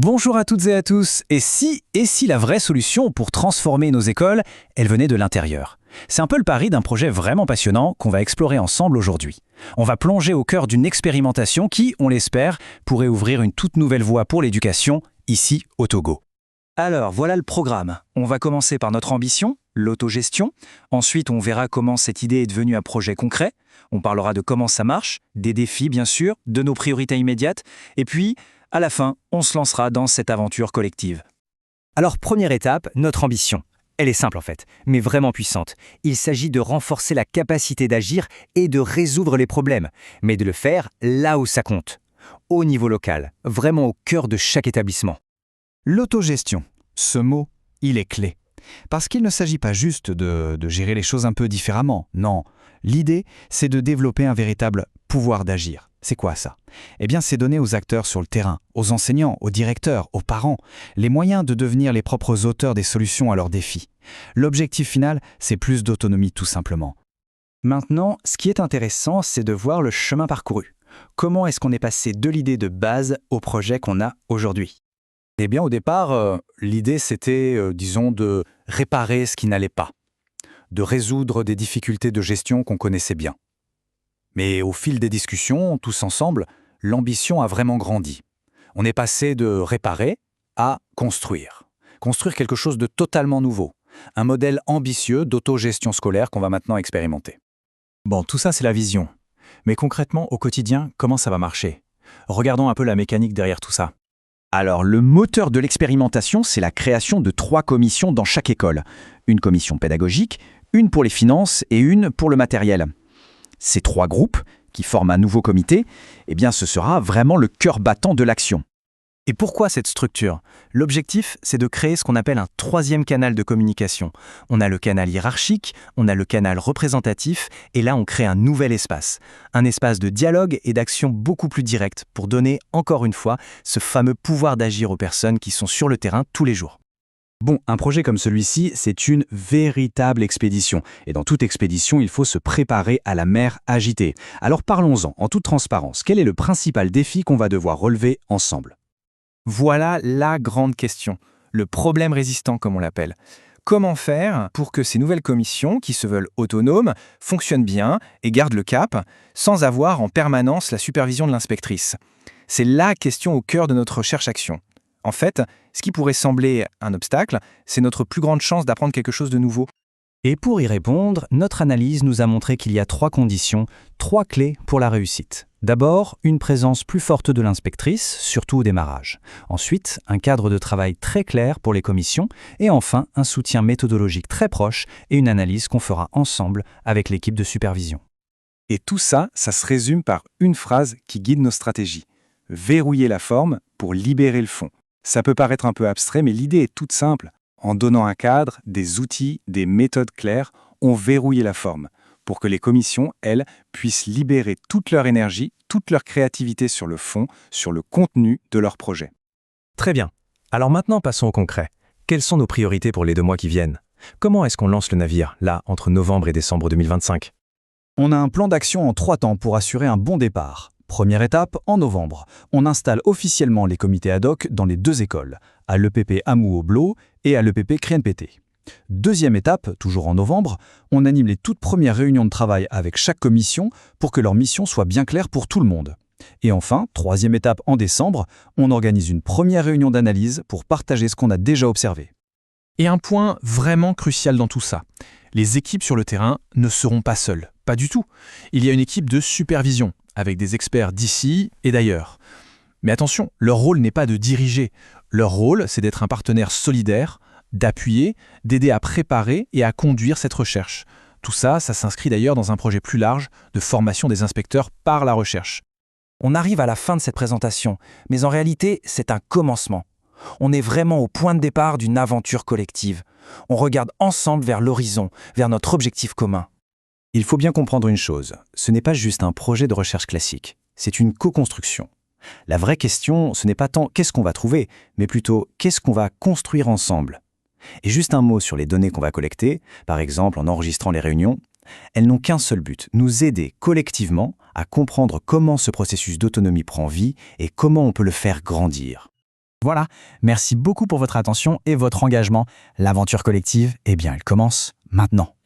Bonjour à toutes et à tous. Et si la vraie solution pour transformer nos écoles, elle venait de l'intérieur? C'est un peu le pari d'un projet vraiment passionnant qu'on va explorer ensemble aujourd'hui. On va plonger au cœur d'une expérimentation qui, on l'espère, pourrait ouvrir une toute nouvelle voie pour l'éducation, ici au Togo. Alors, voilà le programme. On va commencer par notre ambition, l'autogestion. Ensuite, on verra comment cette idée est devenue un projet concret. On parlera de comment ça marche, des défis bien sûr, de nos priorités immédiates. Et puis, à la fin, on se lancera dans cette aventure collective. Alors, première étape, notre ambition. Elle est simple en fait, mais vraiment puissante. Il s'agit de renforcer la capacité d'agir et de résoudre les problèmes, mais de le faire là où ça compte. Au niveau local, vraiment au cœur de chaque établissement. L'autogestion, ce mot, il est clé. Parce qu'il ne s'agit pas juste de gérer les choses un peu différemment, non. L'idée, c'est de développer un véritable pouvoir d'agir. C'est quoi ça? Eh bien, c'est donner aux acteurs sur le terrain, aux enseignants, aux directeurs, aux parents, les moyens de devenir les propres auteurs des solutions à leurs défis. L'objectif final, c'est plus d'autonomie tout simplement. Maintenant, ce qui est intéressant, c'est de voir le chemin parcouru. Comment est-ce qu'on est passé de l'idée de base au projet qu'on a aujourd'hui? Eh bien, au départ, l'idée, c'était, disons, de réparer ce qui n'allait pas, de résoudre des difficultés de gestion qu'on connaissait bien. Mais au fil des discussions, tous ensemble, l'ambition a vraiment grandi. On est passé de réparer à construire. Construire quelque chose de totalement nouveau. Un modèle ambitieux d'autogestion scolaire qu'on va maintenant expérimenter. Bon, tout ça, c'est la vision. Mais concrètement, au quotidien, comment ça va marcher? Regardons un peu la mécanique derrière tout ça. Alors, le moteur de l'expérimentation, c'est la création de 3 commissions dans chaque école. Une commission pédagogique, une pour les finances et une pour le matériel. Ces 3 groupes, qui forment un nouveau comité, eh bien, ce sera vraiment le cœur battant de l'action. Et pourquoi cette structure? L'objectif, c'est de créer ce qu'on appelle un 3e canal de communication. On a le canal hiérarchique, on a le canal représentatif, et là on crée un nouvel espace. Un espace de dialogue et d'action beaucoup plus direct pour donner, encore une fois, ce fameux pouvoir d'agir aux personnes qui sont sur le terrain tous les jours. Bon, un projet comme celui-ci, c'est une véritable expédition. Et dans toute expédition, il faut se préparer à la mer agitée. Alors parlons-en, en toute transparence. Quel est le principal défi qu'on va devoir relever ensemble? Voilà la grande question, le problème résistant comme on l'appelle. Comment faire pour que ces nouvelles commissions, qui se veulent autonomes, fonctionnent bien et gardent le cap, sans avoir en permanence la supervision de l'inspectrice? C'est la question au cœur de notre recherche-action. En fait, ce qui pourrait sembler un obstacle, c'est notre plus grande chance d'apprendre quelque chose de nouveau. Et pour y répondre, notre analyse nous a montré qu'il y a 3 conditions, 3 clés pour la réussite. D'abord, une présence plus forte de l'inspectrice, surtout au démarrage. Ensuite, un cadre de travail très clair pour les commissions. Et enfin, un soutien méthodologique très proche et une analyse qu'on fera ensemble avec l'équipe de supervision. Et tout ça, ça se résume par une phrase qui guide nos stratégies. Verrouiller la forme pour libérer le fond. Ça peut paraître un peu abstrait, mais l'idée est toute simple. En donnant un cadre, des outils, des méthodes claires, on verrouille la forme pour que les commissions, elles, puissent libérer toute leur énergie, toute leur créativité sur le fond, sur le contenu de leur projet. Très bien. Alors maintenant, passons au concret. Quelles sont nos priorités pour les 2 mois qui viennent? Comment est-ce qu'on lance le navire, là, entre novembre et décembre 2025? On a un plan d'action en 3 temps pour assurer un bon départ. Première étape, en novembre, on installe officiellement les comités ad hoc dans les 2 écoles, à l'EPP Amou-Oblo et à l'EPP Krienpété. Deuxième étape, toujours en novembre, on anime les toutes premières réunions de travail avec chaque commission pour que leur mission soit bien claire pour tout le monde. Et enfin, troisième étape en décembre, on organise une première réunion d'analyse pour partager ce qu'on a déjà observé. Et un point vraiment crucial dans tout ça. Les équipes sur le terrain ne seront pas seules, pas du tout. Il y a une équipe de supervision, avec des experts d'ici et d'ailleurs. Mais attention, leur rôle n'est pas de diriger. Leur rôle, c'est d'être un partenaire solidaire, d'appuyer, d'aider à préparer et à conduire cette recherche. Tout ça, ça s'inscrit d'ailleurs dans un projet plus large de formation des inspecteurs par la recherche. On arrive à la fin de cette présentation, mais en réalité, c'est un commencement. On est vraiment au point de départ d'une aventure collective. On regarde ensemble vers l'horizon, vers notre objectif commun. Il faut bien comprendre une chose, ce n'est pas juste un projet de recherche classique, c'est une co-construction. La vraie question, ce n'est pas tant qu'est-ce qu'on va trouver, mais plutôt qu'est-ce qu'on va construire ensemble. Et juste un mot sur les données qu'on va collecter, par exemple en enregistrant les réunions, elles n'ont qu'un seul but, nous aider collectivement à comprendre comment ce processus d'autonomie prend vie et comment on peut le faire grandir. Voilà, merci beaucoup pour votre attention et votre engagement. L'aventure collective, eh bien, elle commence maintenant.